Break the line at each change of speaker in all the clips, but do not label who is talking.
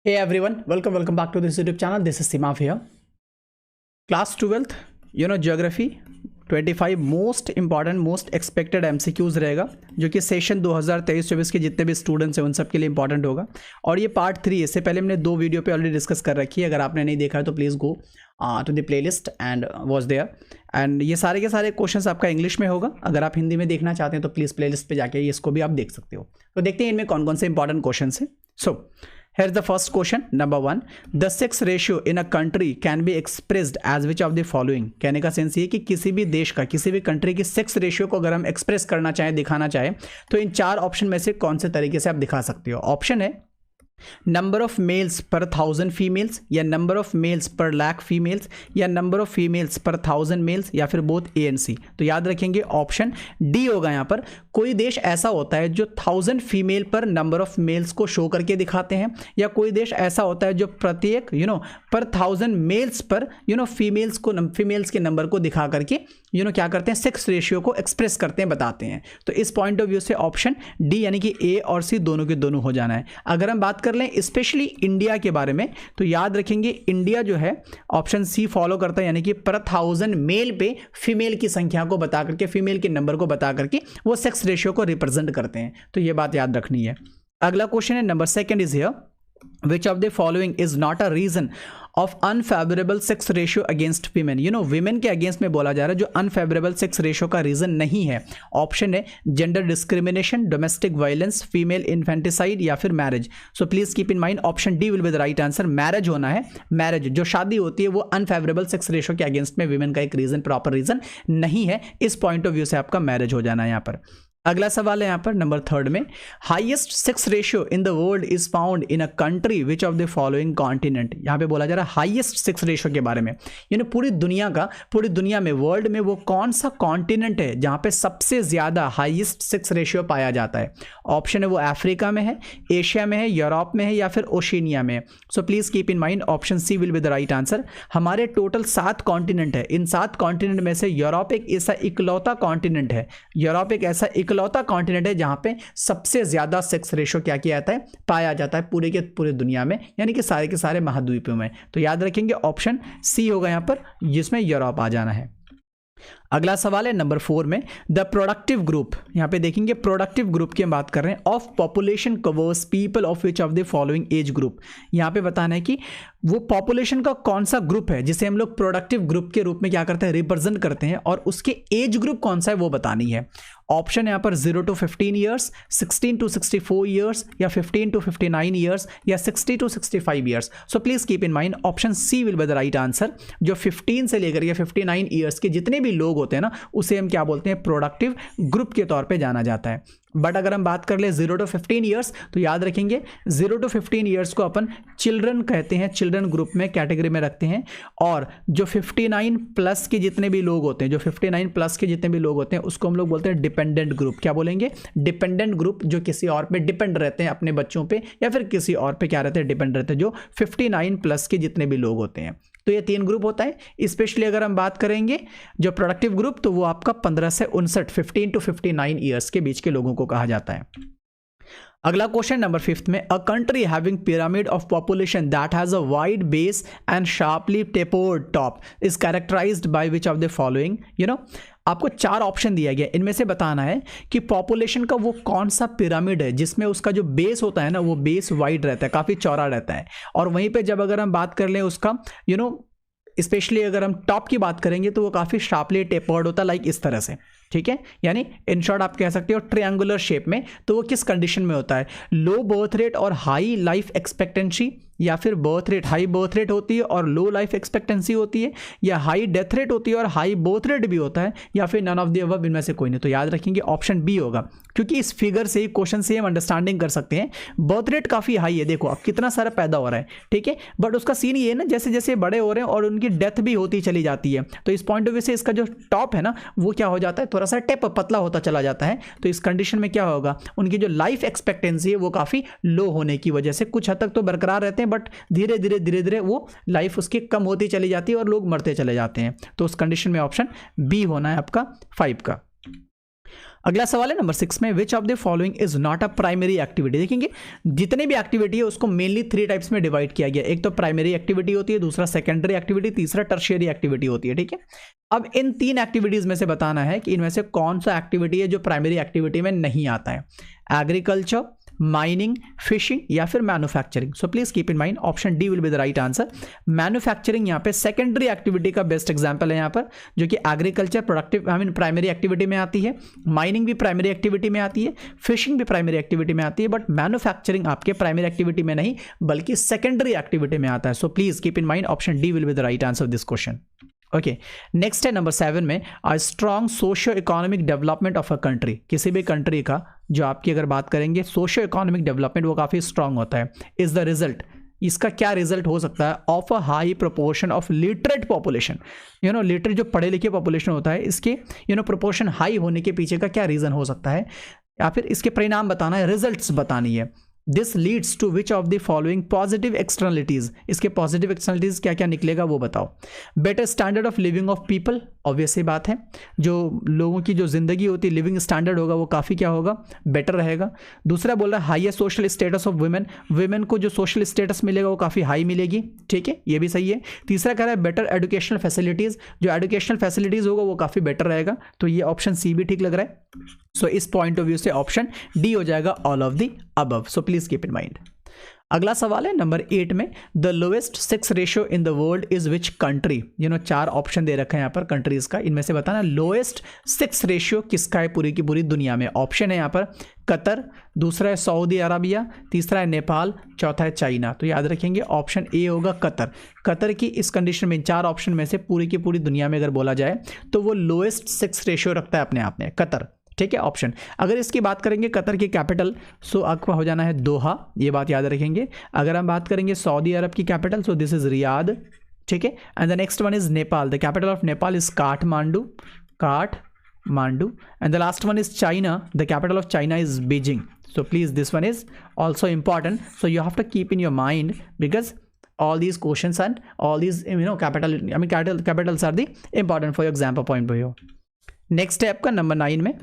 Hey everyone, welcome back to this YouTube channel. This is Simaf here. Class 12th, geography 25 most important most expected MCQs रहेगा जो कि session 2023-24 के जितने भी students हैं उन सब के लिए इंपॉर्टेंट होगा। और ये पार्ट 3, इससे पहले हमने 2 वीडियो पे ऑलरेडी डिस्कस कर रखी है। अगर आपने नहीं देखा है तो please go to the playlist and watch there. And ये सारे के सारे क्वेश्चंस आपका इंग्लिश में होगा। अगर आप हिंदी में देखना चाहते हैं तो प्लीज़ प्लेलिस्ट पे जाके इसको भी आप देख सकते हो। तो देखते हैं इनमें कौन कौन से इंपॉर्टेंट क्वेश्चन हैं। सो here's the first question, number 1, the sex ratio in a country can be expressed as which of the following। कहने का सेंस ये कि किसी भी देश का, किसी भी कंट्री की सेक्स रेशियो को अगर हम एक्सप्रेस करना चाहें, दिखाना चाहें, तो इन 4 ऑप्शन में से कौन से तरीके से आप दिखा सकते हो। ऑप्शन है नंबर ऑफ मेल्स पर 1000 फीमेल्स, या नंबर ऑफ मेल्स पर लाख फीमेल्स, या नंबर ऑफ फीमेल्स पर 1000 मेल्स, या फिर बोथ A and C। तो याद रखेंगे ऑप्शन डी होगा यहाँ पर। कोई देश ऐसा होता है जो 1000 फीमेल पर नंबर ऑफ मेल्स को शो करके दिखाते हैं, या कोई देश ऐसा होता है जो प्रत्येक पर 1000 मेल्स पर फीमेल्स के नंबर को दिखा करके क्या करते हैं, सेक्स रेशियो को एक्सप्रेस करते हैं, बताते हैं। तो इस पॉइंट ऑफ व्यू से ऑप्शन डी यानी कि A और C दोनों के दोनों हो जाना है। अगर हम बात कर लें स्पेशली इंडिया के बारे में, तो याद रखेंगे इंडिया जो है ऑप्शन सी फॉलो करता है, यानी कि पर 1000 मेल पे फीमेल की संख्या को बता करके, फीमेल के नंबर को बता करके वो सेक्स रेशियो को रिप्रेजेंट करते हैं। तो ये बात याद रखनी है। अगला क्वेश्चन है number 2 is here, which of the following is not a reason of unfavorable sex ratio against women। women के अगेंस्ट में बोला जा रहा है जो unfavorable sex ratio का रीजन नहीं है। ऑप्शन है gender discrimination, domestic violence, female infanticide, या फिर marriage. So please keep in mind option D will be the right answer. Marriage होना है। मैरिज जो शादी होती है वो अनफेवरेबल सेक्स रेशियो के अगेंस्ट में विमेन का एक रीजन, प्रॉपर रीजन नहीं है। इस पॉइंट ऑफ व्यू से आपका मैरिज हो जाना है यहाँ पर। अगला सवाल है यहाँ पर नंबर 3 में, highest sex ratio in the world is found in a country which of the following continent. यहाँ पे बोला जा रहा है हाईएस्ट सेक्स रेशियो के बारे में, पूरी दुनिया में वर्ल्ड में वो कौन सा कॉन्टिनेंट है जहाँ पे सबसे ज्यादा हाईएस्ट सेक्स रेशियो पाया जाता है। ऑप्शन है वो अफ्रीका में है, एशिया में है, यूरोप में है, या फिर ओशिनिया में। So please keep in mind option C will be the right answer. हमारे टोटल 7 कॉन्टिनेंट है। इन 7 कॉन्टिनेंट में से यूरोप एक ऐसा इकलौता कॉन्टिनेंट है, यूरोप एक ऐसा इकलौता कॉन्टिनेंट है जहां पे सबसे ज्यादा सेक्स रेशियो क्या किया जाता है, पाया जाता है पूरे के पूरे दुनिया में, यानी कि सारे के सारे महाद्वीपों में। तो याद रखेंगे ऑप्शन सी होगा यहां पर, जिसमें यूरोप आ जाना है। अगला सवाल है नंबर 4 में, द प्रोडक्टिव ग्रुप। यहां पे देखेंगे प्रोडक्टिव ग्रुप की हम बात कर रहे हैं। Of population covers people of which of the following age group. यहां पे बताना है कि वो पॉपुलेशन का कौन सा ग्रुप है जिसे हम लोग प्रोडक्टिव ग्रुप के रूप में क्या करते हैं, रिप्रेजेंट करते हैं, और उसके एज ग्रुप कौन सा है वो बतानी है। ऑप्शन यहाँ पर 0 to 15 ईयर्स, 16 to 64 ईयर्स, या 15 to 59 ईयर्स, या 60 to 65 years. So please keep in mind option C will be the right answer. जो 15 से लेकर या 59 ईयर्स के जितने भी लोग होते हैं ना, उसे हम क्या बोलते हैं, प्रोडक्टिव ग्रुप के तौर पे जाना जाता है। बट अगर हम बात कर ले 0 to 15 ईयर्स, तो याद रखेंगे 0 to 15 ईयर्स को अपन चिल्ड्रन कहते हैं, चिल्ड्रन ग्रुप में कैटेगरी में रखते हैं। और जो 59 प्लस के जितने भी लोग होते हैं, जो 59 प्लस के जितने भी लोग होते हैं, उसको हम लोग बोलते हैं डिपेंडेंट ग्रुप। क्या बोलेंगे, डिपेंडेंट ग्रुप, जो किसी और पे डिपेंड रहते हैं, अपने बच्चों पे या फिर किसी और पे क्या रहते हैं, डिपेंड रहते हैं, जो 59 प्लस के जितने भी लोग होते हैं। तो ये 3 ग्रुप होता है। स्पेशली अगर हम बात करेंगे जो प्रोडक्टिव ग्रुप, तो वो आपका 15 से 59, 15 to 59 ईयर्स के बीच के लोगों को कहा जाता है। अगला क्वेश्चन नंबर 5 में, a country having pyramid of population that has a wide base and sharply tapered top is characterized by which of the following. आपको 4 ऑप्शन दिया गया, इनमें से बताना है कि पॉपुलेशन का वो कौन सा पिरामिड है जिसमें उसका जो बेस होता है ना, वो बेस वाइड रहता है, काफ़ी चौड़ा रहता है। और वहीं पे जब अगर हम बात कर लें उसका स्पेशली अगर हम टॉप की बात करेंगे तो वो काफ़ी शार्पली टेपर्ड होता है, लाइक इस तरह से। ठीक है, यानी इन शॉर्ट आप कह सकते हो ट्रायंगुलर शेप में। तो वो किस कंडीशन में होता है, लो बर्थ रेट और हाई लाइफ एक्सपेक्टेंसी, या फिर birth rate, high birth rate होती है और लो लाइफ एक्सपेक्टेंसी होती है, या हाई डेथ रेट होती है और हाई बर्थ रेट भी होता है, या फिर नन ऑफ द अबव, इनमें से कोई नहीं। तो याद रखेंगे ऑप्शन बी होगा, क्योंकि इस फिगर से, क्वेश्चन से हम अंडरस्टैंडिंग कर सकते हैं बर्थ रेट काफ़ी हाई है। देखो अब कितना सारा पैदा हो रहा है, ठीक है, बट उसका सीन ये है ना, जैसे जैसे बड़े हो रहे हैं और उनकी डेथ भी होती चली जाती है, तो इस पॉइंट ऑफ व्यू से इसका जो टॉप है ना, वो क्या हो जाता है, थोड़ा सा टेप पतला होता चला जाता है। तो इस कंडीशन में क्या होगा, उनकी जो लाइफ एक्सपेक्टेंसी है वो काफ़ी लो होने की वजह से, कुछ हद तक तो बरकरार रहते हैं, बट धीरे धीरे वो लाइफ उसकी कम होती चली जाती है और लोग मरते चले जाते हैं। तो उस कंडीशन में ऑप्शन बी होना है आपका 5 का। अगला सवाल है नंबर 6 में, विच of the following is not a primary activity. देखेंगे जितने भी एक्टिविटी है उसको मेनली 3 टाइप्स में डिवाइड किया गया। एक तो प्राइमरी एक्टिविटी होती है, दूसरा सेकेंडरी एक्टिविटी, तीसरा टर्शियरी एक्टिविटी होती है, ठीक है। अब इन 3 एक्टिविटीज में से बताना है कि इनमें से कौन सा एक्टिविटी है जो प्राइमरी एक्टिविटी में नहीं आता है, एग्रीकल्चर, माइनिंग, फिशिंग या फिर manufacturing. So please keep in mind option D will be the right answer. Manufacturing यहाँ पे सेकेंडरी एक्टिविटी का बेस्ट एग्जांपल है यहाँ पर, जो कि एग्रीकल्चर प्रोडक्टिव प्राइमरी एक्टिविटी में आती है, माइनिंग भी प्राइमरी एक्टिविटी में आती है, फिशिंग भी प्राइमरी एक्टिविटी में आती है, बट मैन्युफैक्चरिंग आपके प्राइमरी एक्टिविटी में नहीं बल्कि सेकेंडरी एक्टिविटी में आता है। So please keep in mind option D will be the right answer this question. Okay, next है नंबर 7 में, a strong socio economic development of a country. किसी भी कंट्री का जो आपकी अगर बात करेंगे सोशियो इकोनॉमिक डेवलपमेंट वो काफ़ी स्ट्रांग होता है। इज द रिजल्ट, इसका क्या रिजल्ट हो सकता है, of a high proportion of literate population. Literate जो पढ़े लिखे पॉपुलेशन होता है इसके प्रोपोर्शन हाई होने के पीछे का क्या रीज़न हो सकता है, या फिर इसके परिणाम बताना है, रिजल्ट्स बतानी है। This leads to which of the following positive externalities. इसके पॉजिटिव एक्सटर्नलिटीज क्या क्या निकलेगा वो बताओ। Better standard of living of people, obvious ही बात है, जो लोगों की जो जिंदगी होती है लिविंग स्टैंडर्ड होगा वो काफ़ी क्या होगा, बेटर रहेगा। दूसरा बोल रहा है highest social status of women, women को जो सोशल स्टेटस मिलेगा वो काफ़ी हाई मिलेगी, ठीक है, ये भी सही है। तीसरा कह रहा है बेटर एजुकेशनल फैसिलिटीज़, जो एजुकेशनल फैसिलिटीज़ होगा वो काफ़ी बेटर रहेगा, तो ये ऑप्शन सी भी ठीक लग रहा है। सो इस पॉइंट ऑफ व्यू से ऑप्शन डी हो जाएगा all of the above. So please keep in mind. अगला सवाल है नंबर 8 में, the lowest sex ratio in the world is which country. 4 option दे रखे हैं यहाँ पर कंट्रीज का, इनमें से बताना लोएस्ट सेक्स रेशियो किसका है पूरी की पूरी दुनिया में। ऑप्शन है यहाँ पर कतर, दूसरा है सऊदी अरबिया, तीसरा है नेपाल, चौथा है चाइना। तो याद रखेंगे ऑप्शन ए होगा कतर। कतर की इस कंडीशन में 4 ऑप्शन में से पूरी की पूरी दुनिया में अगर बोला जाए तो वो लोएस्ट सेक्स रेशियो रखता है अपने आप में, कतर, ठीक है ऑप्शन। अगर इसकी बात करेंगे कतर की कैपिटल, सो आपका हो जाना है दोहा, ये बात याद रखेंगे। अगर हम बात करेंगे सऊदी अरब की capital, so this is Riyadh, ठीक है। And the next one is Nepal, the capital of Nepal is Kathmandu, and the last one is China, the capital of China is Beijing. So please this one is also important, so you have to keep in your mind because all these questions and all these capitals are the important for your exam point of view. Next है आपका number 9 में,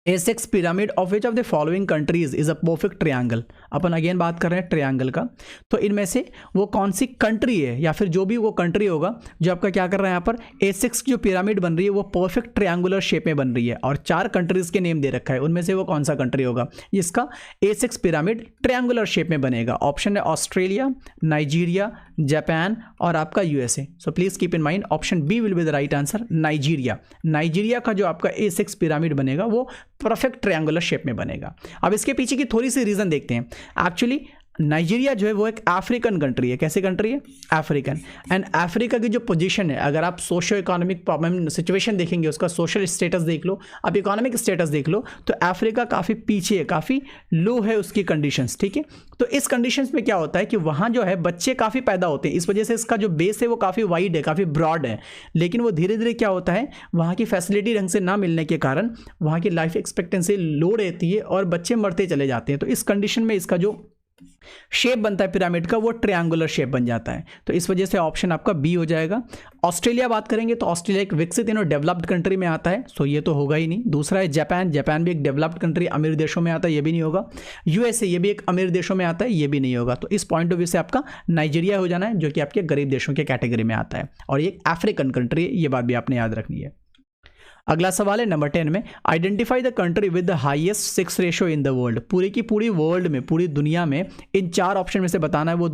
Essex pyramid of which of the following countries is a perfect triangle. Upon again बात कर रहे हैं triangle का, तो इनमें से वो कौन सी कंट्री है या फिर जो भी वो कंट्री होगा जो आपका क्या कर रहा है यहाँ पर, एसेक्स जो पिरामिड बन रही है वो परफेक्ट ट्रायंगुलर शेप में बन रही है और 4 कंट्रीज के नेम दे रखा है, उनमें से वो कौन सा कंट्री होगा जिसका एसेक्स पिरामिड ट्रायंगुलर शेप में बनेगा। ऑप्शन है ऑस्ट्रेलिया, नाइजीरिया, जापान और आपका USA. So please keep in mind option B will be the right answer, Nigeria. Nigeria का जो आपका एसेक्स पिरामिड बनेगा वो परफेक्ट ट्रायंगुलर शेप में बनेगा। अब इसके पीछे की थोड़ी सी रीजन देखते हैं। एक्चुअली नाइजीरिया जो है वो एक अफ्रीकन कंट्री है। कैसी कंट्री है? अफ्रीकन। एंड अफ्रीका की जो पोजीशन है, अगर आप सोशो इकोनॉमिक प्रॉब्लम सिचुएशन देखेंगे, उसका सोशल स्टेटस देख लो, आप इकोनॉमिक स्टेटस देख लो, तो अफ्रीका काफ़ी पीछे है, काफ़ी लो है उसकी कंडीशंस, ठीक है। तो इस कंडीशंस में क्या होता है कि वहाँ जो है बच्चे काफ़ी पैदा होते हैं, इस वजह से इसका जो बेस है वो काफ़ी वाइड है, काफ़ी ब्रॉड है, लेकिन वो धीरे धीरे क्या होता है, वहाँ की फैसिलिटी ढंग से ना मिलने के कारण वहाँ की लाइफ एक्सपेक्टेंसी लो रहती है और बच्चे मरते चले जाते हैं। तो इस कंडीशन में इसका जो शेप बनता है पिरामिड का वो ट्रायंगुलर शेप बन जाता है, तो इस वजह से ऑप्शन आपका बी हो जाएगा। ऑस्ट्रेलिया बात करेंगे तो ऑस्ट्रेलिया एक विकसित डेवलप्ड कंट्री में आता है, सो ये तो होगा ही नहीं। दूसरा है जापान, जापान भी एक डेवलप्ड कंट्री, अमीर देशों में आता है, ये भी नहीं होगा। यूएसए, ये भी एक अमीर देशों में आता है, ये भी नहीं होगा। तो इस पॉइंट ऑफ व्यू से आपका नाइजीरिया हो जाना है, जो कि आपके गरीब देशों के कैटेगरी में आता है और ये एक अफ्रीकन कंट्री है, ये बात भी आपने याद रखनी है। अगला सवाल है नंबर 10 में, identify the country with the highest sex ratio in the world. पूरी की पूरी वर्ल्ड में, पूरी दुनिया में इन 4 ऑप्शन में से बताना है वो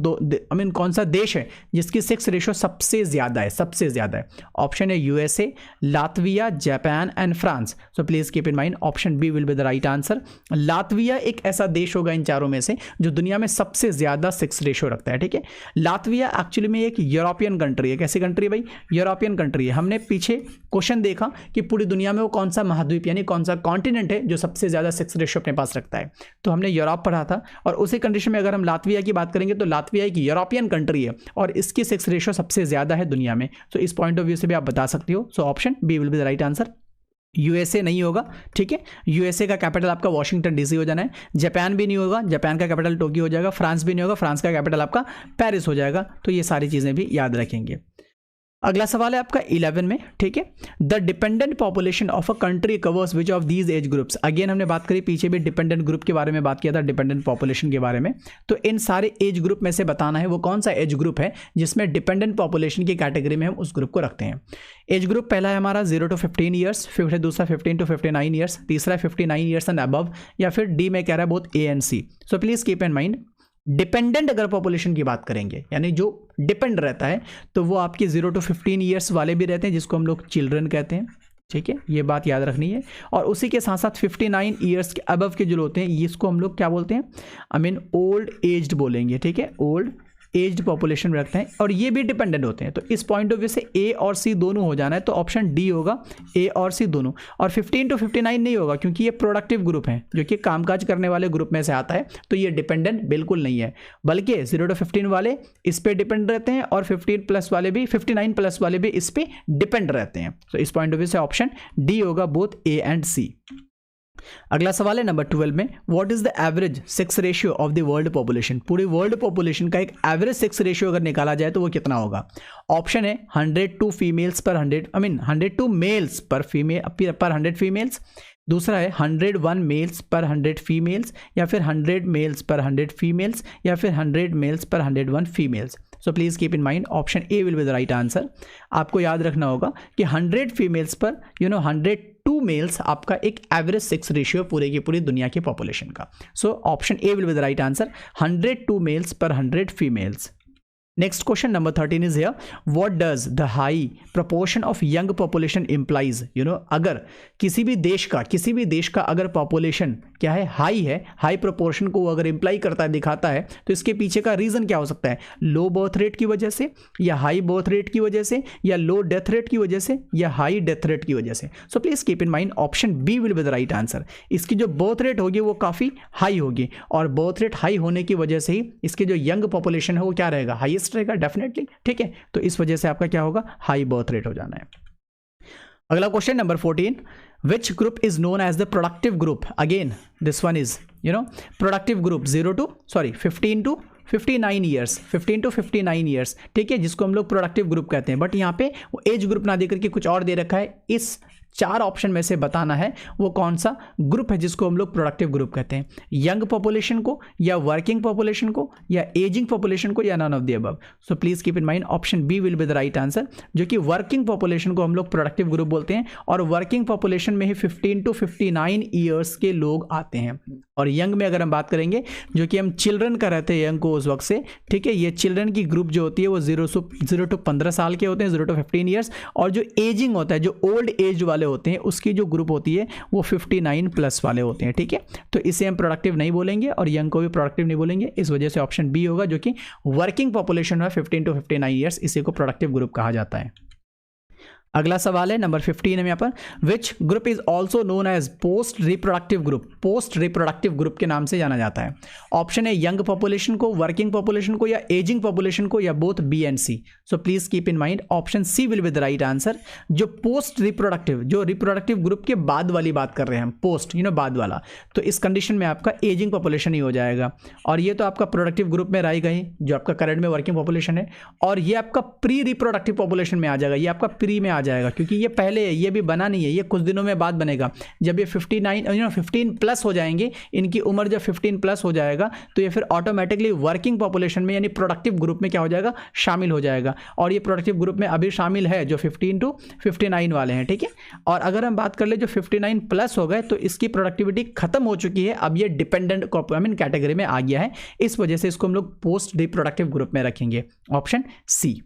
कौन सा देश है जिसकी सेक्स रेशियो सबसे ज्यादा है, सबसे ज्यादा है। ऑप्शन है USA, Latvia, Japan and France. So please keep in mind option B will be the right answer. Latvia एक ऐसा देश होगा इन चारों में से जो दुनिया में सबसे ज्यादा सेक्स रेशियो रखता है, ठीक है। लातविया एक्चुअली में एक यूरोपियन कंट्री है। कैसी कंट्री है भाई? यूरोपियन कंट्री है। हमने पीछे क्वेश्चन देखा कि दुनिया में वो कौन सा महाद्वीप यानी कौन सा कॉन्टिनेंट है जो सबसे ज्यादा सेक्स रेशियो अपने पास रखता है, तो हमने यूरोप पढ़ा था। और उसी कंडीशन में अगर हम लातविया की बात करेंगे तो लातविया एक यूरोपियन कंट्री है और इसकी सेक्स रेशियो सबसे ज्यादा है दुनिया में। तो इस पॉइंट ऑफ व्यू से भी आप बता सकते हो। So option B will be the right answer. USA नहीं होगा, ठीक है। यूएसए का कैपिटल आपका वॉशिंगटन डीसी हो जाना है। जापान भी नहीं होगा, जापान का कैपिटल टोक्यो हो जाएगा। फ्रांस भी नहीं होगा, फ्रांस का कैपिटल आपका पेरिस हो जाएगा। तो ये सारी चीजें भी याद रखेंगे। अगला सवाल है आपका 11 में, ठीक है। The dependent population of a country covers which of these age groups. Again हमने बात करी पीछे भी डिपेंडेंट ग्रुप के बारे में बात किया था, डिपेंडेंट पॉपुलेशन के बारे में। तो इन सारे एज ग्रुप में से बताना है वो कौन सा एज ग्रुप है जिसमें डिपेंडेंट पॉपुलेशन की कैटेगरी में हम उस ग्रुप को रखते हैं। एज ग्रुप पहला है हमारा 0 to 15 ईयर्स, फिर दूसरा 15 to 59 ईयर्स, तीसरा 59 ईयर्स एंड अबव, या फिर डी में कह रहा है both A and C. So please keep in mind, dependent अगर पॉपुलेशन की बात करेंगे यानी जो डिपेंड रहता है तो वो आपके 0 to 15 ईयर्स वाले भी रहते हैं जिसको हम लोग चिल्ड्रन कहते हैं, ठीक है, ये बात याद रखनी है। और उसी के साथ साथ 59 ईयर्स के अबव के जो होते हैं इसको हम लोग क्या बोलते हैं, आई मीन ओल्ड एज्ड बोलेंगे, ठीक है, ओल्ड एज्ड पॉपुलेशन में रखते हैं और ये भी डिपेंडेंट होते हैं। तो इस पॉइंट ऑफ व्यू से ए और सी दोनों हो जाना है, तो ऑप्शन डी होगा, ए और सी दोनों। और 15 to 59 नहीं होगा क्योंकि ये प्रोडक्टिव ग्रुप है जो कि कामकाज करने वाले ग्रुप में से आता है, तो ये डिपेंडेंट बिल्कुल नहीं है, बल्कि 0 to 15 वाले इस पे डिपेंड रहते हैं और 15 प्लस वाले भी, 59 प्लस वाले भी इस पे डिपेंड रहते हैं। तो इस पॉइंट ऑफ व्यू से ऑप्शन डी होगा, बोथ ए एंड सी। अगला सवाल है नंबर 12 में, what is the average sex ratio of the world population. पूरी वर्ल्ड पॉपुलेशन का एक एवरेज सेक्स रेशियो अगर निकाला जाए तो वो कितना होगा। ऑप्शन है 102 फीमेल्स पर 100, आई मीन 102 मेल्स पर 100 फीमेल्स, दूसरा है 101 मेल्स पर 100 फीमेल्स, या फिर 100 मेल्स पर 100 फीमेल्स, या फिर 100 मेल्स पर 101 females. So please keep in mind option A will be the right answer. आपको याद रखना होगा कि 100 फीमेल्स पर 102 मेल्स आपका एक एवरेज सेक्स रेशियो पूरे की पूरी दुनिया की पॉपुलेशन का। So option A will be the right answer, 102 males पर 100 females. Next question number 13 is here, what does the high proportion of young population implies. अगर किसी भी देश का अगर पॉपुलेशन क्या है, हाई प्रोपोर्शन को अगर इम्प्लाई करता है, दिखाता है, तो इसके पीछे का रीजन क्या हो सकता है। लो बर्थ रेट की वजह से, या हाई बर्थ रेट की वजह से, या लो डेथ रेट की वजह से, या हाई डेथ रेट की वजह से। So please keep in mind option B will be the right answer. इसकी जो बर्थ रेट होगी वो काफी हाई होगी और बर्थ रेट हाई होने की वजह से ही इसके जो यंग पॉपुलेशन है वो क्या रहेगा, हाईएस्ट रहेगा डेफिनेटली, ठीक है। तो इस वजह से आपका क्या होगा, हाई बर्थ रेट हो जाना है। अगला question number 14, which group is known as the productive group। again this one is productive group 15 to 59 years, 15 to 59 years, ठीक है, जिसको हम लोग प्रोडक्टिव ग्रुप कहते हैं। बट यहाँ पे वो एज ग्रुप ना देकर के कुछ और दे रखा है। इस 4 ऑप्शन में से बताना है वो कौन सा ग्रुप है जिसको हम लोग प्रोडक्टिव ग्रुप कहते हैं, यंग पॉपुलेशन को, या वर्किंग पॉपुलेशन को, या एजिंग पॉपुलेशन को, या none of the above. So please keep in mind option B will be the right answer, जो कि वर्किंग पॉपुलेशन को हम लोग प्रोडक्टिव ग्रुप बोलते हैं। और वर्किंग पॉपुलेशन में ही 15 to 59 ईयर्स के लोग आते हैं। और यंग में अगर हम बात करेंगे, जो कि हम चिल्ड्रन का रहते हैं यंग को उस वक्त से, ठीक है, ये चिल्ड्रन की ग्रुप जो होती है वो 0 to 15 साल के होते हैं, 0 to 15 ईयर्स। और जो एजिंग होता है, जो ओल्ड एज वाले होते हैं, उसकी जो ग्रुप होती है वो 59 प्लस वाले होते हैं, ठीक है। तो इसे हम प्रोडक्टिव नहीं बोलेंगे और यंग को भी प्रोडक्टिव नहीं बोलेंगे, इस वजह से ऑप्शन बी होगा, जो कि वर्किंग पॉपुलेशन है 15 to 59 ईयर्स, इसी को प्रोडक्टिव ग्रुप कहा जाता है। अगला सवाल है नंबर 15 है यहाँ पर, which group is also known as post reproductive group. Post reproductive group के नाम से जाना जाता है। ऑप्शन है यंग पॉपुलेशन को, वर्किंग पॉपुलेशन को, या एजिंग पॉपुलेशन को, या both B and C. So please keep in mind option C will be the right answer. जो पोस्ट रिप्रोडक्टिव, जो रिप्रोडक्टिव ग्रुप के बाद वाली बात कर रहे हैं हम, पोस्ट बाद वाला, तो इस कंडीशन में आपका एजिंग पॉपुलेशन ही हो जाएगा। और ये तो आपका प्रोडक्टिव ग्रुप में रह गई जो आपका करंट में वर्किंग पॉपुलेशन है, और ये आपका प्री रिप्रोडक्टिव पॉपुलेशन में आ जाएगा, ये आपका प्री में आ जाएगा, क्योंकि ये पहले है, ये भी बना नहीं है, ये कुछ दिनों में बाद बनेगा। जब ये 15 प्लस हो जाएंगे, इनकी उम्र जब 15 प्लस हो जाएगा, तो ये फिर ऑटोमेटिकली वर्किंग पॉपुलेशन में यानी प्रोडक्टिव ग्रुप में क्या हो जाएगा, शामिल हो जाएगा। और ये प्रोडक्टिव ग्रुप में अभी शामिल है जो 15 to 59 वाले हैं, ठीक है। और अगर हम बात कर ले जो 59 प्लस हो गए, तो इसकी प्रोडक्टिविटी खत्म हो चुकी है, अब ये डिपेंडेंट कैटेगरी में आ गया है, इस वजह से इसको हम लोग पोस्ट रिप्रोडक्टिव ग्रुप में रखेंगे, ऑप्शन सी।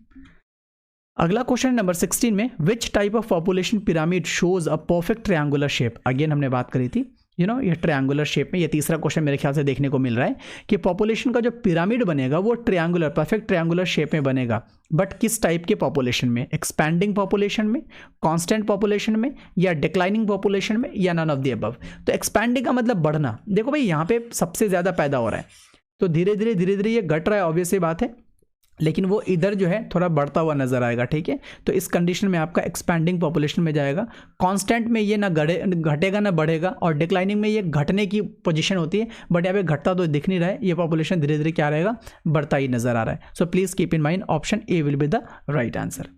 अगला क्वेश्चन नंबर 16 में, which type of population pyramid shows a perfect triangular shape. Again हमने बात करी थी ये ट्रायंगुलर शेप में, ये तीसरा क्वेश्चन मेरे ख्याल से देखने को मिल रहा है कि पॉपुलेशन का जो पिरामिड बनेगा वो ट्रायंगुलर, परफेक्ट ट्रायंगुलर शेप में बनेगा। बट किस टाइप के पॉपुलेशन में, एक्सपैंडिंग पॉपुलेशन में, कांस्टेंट पॉपुलेशन में, या डिक्लाइनिंग पॉपुलेशन में, या नन ऑफ द अबव। तो एक्सपैंडिंग का मतलब बढ़ना। देखो भाई यहाँ पे सबसे ज़्यादा पैदा हो रहा है, तो धीरे धीरे ये घट रहा है, ऑब्वियस सी बात है, लेकिन वो इधर जो है थोड़ा बढ़ता हुआ नजर आएगा, ठीक है। तो इस कंडीशन में आपका एक्सपैंडिंग पॉपुलेशन में जाएगा। कांस्टेंट में ये ना घटेगा ना बढ़ेगा, और डिक्लाइनिंग में ये घटने की पोजीशन होती है, बट यहाँ पे घटता तो दिख नहीं रहा है, ये पॉपुलेशन धीरे धीरे क्या रहेगा, बढ़ता ही नजर आ रहा है। So please keep in mind option A will be the right answer.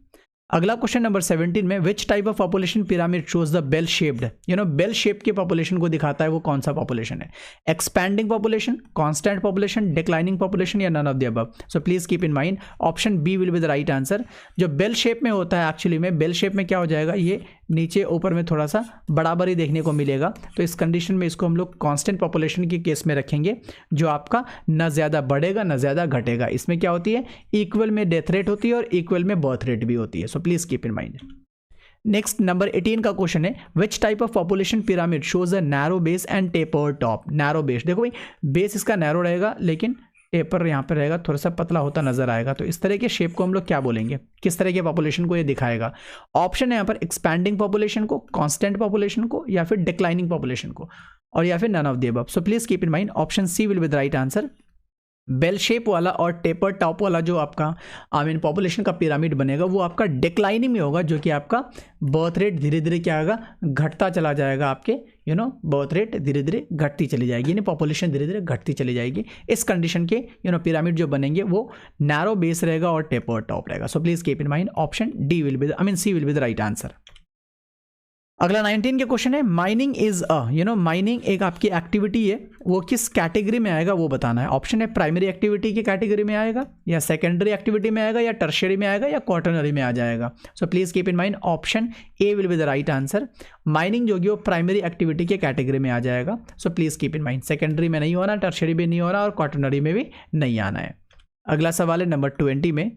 अगला क्वेश्चन नंबर 17 में which type of population pyramid shows the bell shaped, bell shape के पॉपुलेशन को दिखाता है, वो कौन सा पॉपुलेशन है? Expanding population, constant population, declining population या none of the above? So please keep in mind option B will be the right answer. जो बेल शेप में होता है, एक्चुअली में बेल शेप में क्या हो जाएगा, ये नीचे ऊपर में थोड़ा सा बराबर ही देखने को मिलेगा, तो इस कंडीशन में इसको हम लोग कांस्टेंट पॉपुलेशन के केस में रखेंगे, जो आपका न ज़्यादा बढ़ेगा न ज़्यादा घटेगा। इसमें क्या होती है, इक्वल में डेथ रेट होती है और इक्वल में बर्थ रेट भी होती है। So please keep in mind. Next number 18 का क्वेश्चन है विच type of population pyramid shows a narrow base and taper top. Narrow base, देखो भाई बेस इसका नैरो रहेगा लेकिन टेपर यहाँ पे रहेगा, थोड़ा सा पतला होता नजर आएगा, तो इस तरह के शेप को हम लोग क्या बोलेंगे, किस तरह के पॉपुलेशन को ये दिखाएगा? ऑप्शन है यहाँ पर एक्सपैंडिंग पॉपुलेशन को, कांस्टेंट पॉपुलेशन को या फिर डिक्लाइनिंग पॉपुलेशन को, और या फिर none of the above. So please keep in mind option C will be the right answer. Bell shape वाला और टेपर टॉप वाला जो आपका पॉपुलेशन का पिरामिड बनेगा वो आपका डिक्लाइनिंग में होगा, जो कि आपका बर्थ रेट धीरे धीरे क्या होगा, घटता चला जाएगा। आपके बर्थ रेट धीरे धीरे घटती चली जाएगी, यानी पॉपुलेशन धीरे धीरे घटती चली जाएगी। इस कंडीशन के पिरामिड जो बनेंगे वो नैरो बेस रहेगा और टेपर टॉप रहेगा। So please keep in mind option D will be C will be the right answer. अगला 19 के क्वेश्चन है माइनिंग इज माइनिंग एक आपकी एक्टिविटी है, वो किस कैटेगरी में आएगा वो बताना है। ऑप्शन है प्राइमरी एक्टिविटी की कैटेगरी में आएगा, या सेकेंडरी एक्टिविटी में आएगा, या टर्शियरी में आएगा, या क्वार्टरनरी में आ जाएगा। सो please keep in mind option A will be the right answer. Mining जो कि वो प्राइमरी एक्टिविटी के कैटेगरी में आ जाएगा। सो please keep in mind secondary में नहीं होना, टर्शियरी में नहीं होना और क्वार्टरनरी में भी नहीं आना है। अगला सवाल है नंबर 20 में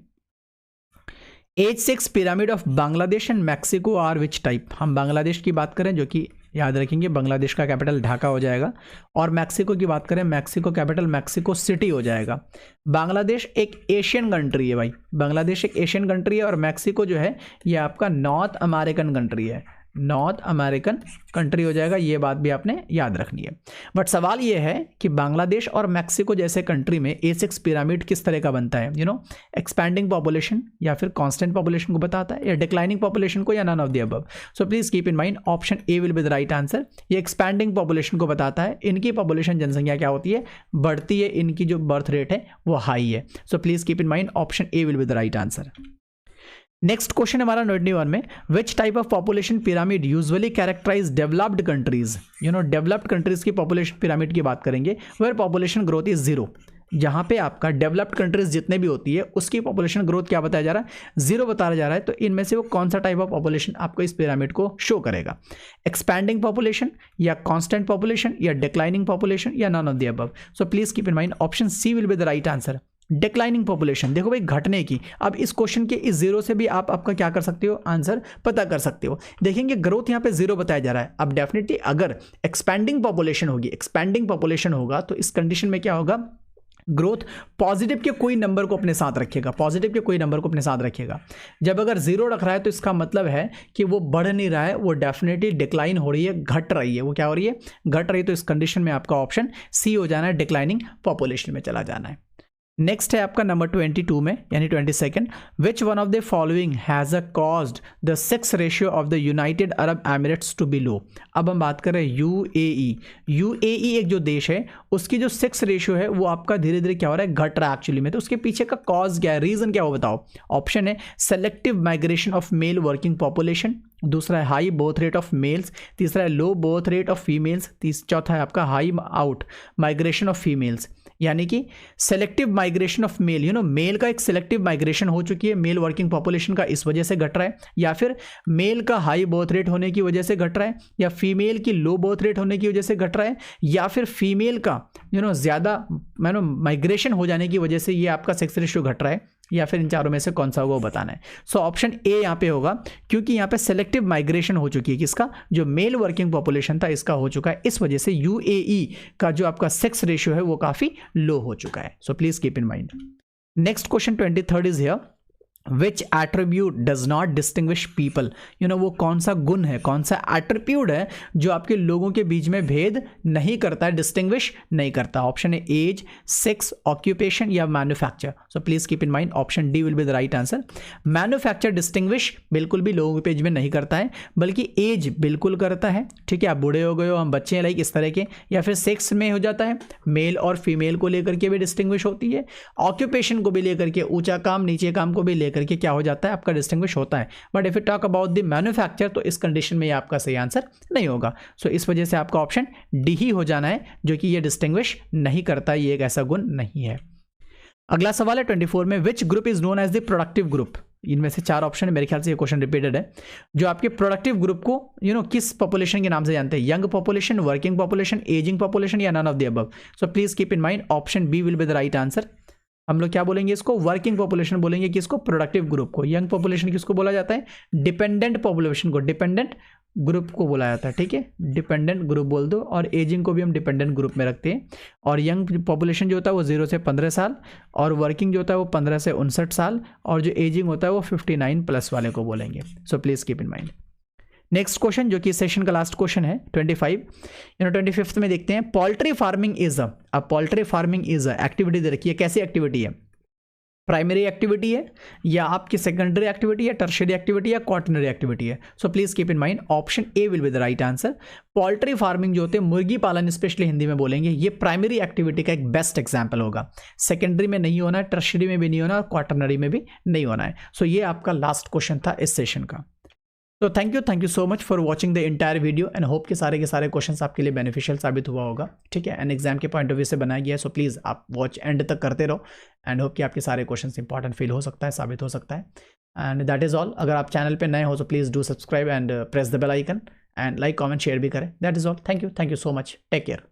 as 6 pyramid of Bangladesh and Mexico are which type. हम बांग्लादेश की बात करें, जो कि याद रखेंगे बांग्लादेश का कैपिटल ढाका हो जाएगा, और मैक्सिको की बात करें, मैक्सिको कैपिटल मैक्सिको सिटी हो जाएगा। बांग्लादेश एक एशियन कंट्री है भाई, बांग्लादेश एक एशियन कंट्री है, और मैक्सिको जो है ये आपका नॉर्थ अमेरिकन कंट्री है, नॉर्थ अमेरिकन कंट्री हो जाएगा। ये बात भी आपने याद रखनी है। बट सवाल ये है कि बांग्लादेश और मैक्सिको जैसे कंट्री में A6 पिरामिड किस तरह का बनता है, एक्सपैंडिंग पॉपुलेशन या फिर कांस्टेंट पॉपुलेशन को बताता है, या डिक्लाइनिंग पॉपुलेशन को, या none of the above. So please keep in mind option A will be the right answer. ये एक्सपैंडिंग पॉपुलेशन को बताता है, इनकी पॉपुलेशन जनसंख्या क्या होती है, बढ़ती है, इनकी जो बर्थ रेट है वो हाई है। So please keep in mind option A will be the right answer. Next question हमारा 21 में which type of population pyramid usually characterize developed countries. Developed countries की पॉपुलेशन पिरामिड की बात करेंगे, where population growth is zero. जहां पे आपका developed countries जितने भी होती है उसकी पॉपुलेशन ग्रोथ क्या बताया जा रहा है, जीरो बताया जा रहा है। तो इनमें से वो कौन सा टाइप ऑफ पॉपुलेशन आपको इस पिरामिड को शो करेगा, एक्सपैंडिंग पॉपुलेशन, या कांस्टेंट पॉपुलेशन, या डिक्लाइनिंग पॉपुलेशन, या none of the above. So please keep in mind option C will be the right answer. Declining population, देखो भाई घटने की। अब इस क्वेश्चन के इस जीरो से भी आप आपका क्या कर सकते हो, आंसर पता कर सकते हो। देखेंगे ग्रोथ यहाँ पे जीरो बताया जा रहा है। अब डेफिनेटली अगर एक्सपैंडिंग पॉपुलेशन होगी, एक्सपैंडिंग पॉपुलेशन होगा, तो इस कंडीशन में क्या होगा, ग्रोथ पॉजिटिव के कोई नंबर को अपने साथ रखेगा, पॉजिटिव के कोई नंबर को अपने साथ रखेगा। जब अगर जीरो रख रहा है तो इसका मतलब है कि वो बढ़ नहीं रहा है, वो डेफिनेटली डिक्लाइन हो रही है, घट रही है। वो क्या हो रही है, घट रही है। तो इस कंडीशन में आपका ऑप्शन सी हो जाना है, डिक्लाइनिंग पॉपुलेशन में चला जाना है। नेक्स्ट है आपका नंबर 22 में, यानी 22, which one of the following has a caused the sex ratio of the United Arab Emirates to be low. अब हम बात कर रहे हैं यूएई। यूएई एक जो देश है उसकी जो सेक्स रेशियो है वो आपका धीरे धीरे क्या हो रहा है, घट रहा है एक्चुअली में। तो उसके पीछे का कॉज क्या है, रीजन क्या हो बताओ। ऑप्शन है selective migration of male working population, दूसरा है high birth rate of males, तीसरा है low birth rate of females, चौथा है आपका high out migration of females. यानी कि selective migration of male, male का एक सेलेक्टिव माइग्रेशन हो चुकी है मेल वर्किंग पॉपुलेशन का, इस वजह से घट रहा है, या फिर मेल का हाई बर्थ रेट होने की वजह से घट रहा है, या फीमेल की लो बर्थ रेट होने की वजह से घट रहा है, या फिर फीमेल का ज़्यादा माइग्रेशन हो जाने की वजह से ये आपका सेक्स रेशियो घट रहा है, या फिर इन चारों में से कौन सा होगा वो बताना है। सो ऑप्शन ए यहाँ पे होगा, क्योंकि यहाँ पे सेलेक्टिव माइग्रेशन हो चुकी है, किसका, जो मेल वर्किंग पॉपुलेशन था इसका हो चुका है, इस वजह से यूएई का जो आपका सेक्स रेशियो है वो काफी लो हो चुका है। So please keep in mind. Next question 23 is here, which attribute does not distinguish people. वो कौन सा गुण है, कौन सा एट्रीब्यूट है जो आपके लोगों के बीच में भेद नहीं करता है, डिस्टिंग्विश नहीं करता। ऑप्शन है एज, सेक्स, ऑक्यूपेशन, या manufacture. So please keep in mind option D will be the right answer. Manufacture distinguish बिल्कुल भी लोगों के पेज में नहीं करता है, बल्कि एज बिल्कुल करता है। ठीक है, आप बूढ़े हो गए हो, हम बच्चे हैं, लाइक इस तरह के, या फिर सेक्स में हो जाता है, मेल और फीमेल को लेकर के भी डिस्टिंग्विश होती है, ऑक्यूपेशन को भी लेकर के, ऊंचा काम नीचे काम को भी लेकर करके क्या हो जाता है, आपका डिस्टिंग्विश होता है। But if you talk about the manufacture, तो इस कंडीशन में ये आपका सही आंसर नहीं होगा। सो इस वजह से आपका ऑप्शन डी ही हो जाना है, जो कि ये डिस्टिंग्विश नहीं करता, ये एक ऐसा गुण नहीं है। अगला सवाल है 24 में, which group is known as the productive group. इनमें से 4 ऑप्शन है, मेरे ख्याल से ये क्वेश्चन रिपीटेड है। जो आपके प्रोडक्टिव ग्रुप को किस पॉपुलेशन के नाम से जानते हैं, young population, working population, aging population या none of the above. So please keep in mind option B will be the right answer. हम लोग क्या बोलेंगे इसको, वर्किंग पॉपुलेशन बोलेंगे किसको, प्रोडक्टिव ग्रुप को। यंग पॉपुलेशन किसको बोला जाता है, डिपेंडेंट पॉपुलेशन को, डिपेंडेंट ग्रुप को बोला जाता है, ठीक है, डिपेंडेंट ग्रुप बोल दो। और एजिंग को भी हम डिपेंडेंट ग्रुप में रखते हैं। और यंग पॉपुलेशन जो होता है वो 0 से 15 साल, और वर्किंग जो होता है वो 15 से 59 साल, और जो एजिंग होता है वो 59 प्लस वाले को बोलेंगे। सो please keep in mind. Next question जो कि सेशन का लास्ट क्वेश्चन है 25, 25th में देखते हैं, poultry farming is a poultry farming is a activity दे रखी है, कैसी एक्टिविटी है, प्राइमरी एक्टिविटी है या आपकी सेकेंडरी एक्टिविटी है, टर्शियरी एक्टिविटी या क्वार्टनरी एक्टिविटी है। So please keep in mind option A will be the right answer. Poultry farming जो होते हैं, मुर्गी पालन स्पेशली हिंदी में बोलेंगे, ये प्राइमरी एक्टिविटी का एक बेस्ट एग्जांपल होगा। सेकेंडरी में नहीं होना है, टर्शियरी में भी नहीं होना, क्वार्टनरी में भी नहीं होना है। सो ये आपका लास्ट क्वेश्चन था इस सेशन का। तो thank you so much for watching the entire video and hope के सारे क्वेश्चंस आपके लिए बेनिफिशियल साबित हुआ होगा, ठीक है। एंड एग्जाम के पॉइंट ऑफ व्यू से बनाया गया है, सो प्लीज़ आप वॉच एंड तक करते रहो एंड होप कि आपके सारे क्वेश्चंस इंपॉर्टेंट फील हो सकता है, साबित हो सकता है। And that is all. अगर आप चैनल पे नए हो तो please do subscribe and press the bell icon and like comment share भी करें। That is all. Thank you so much. Take care.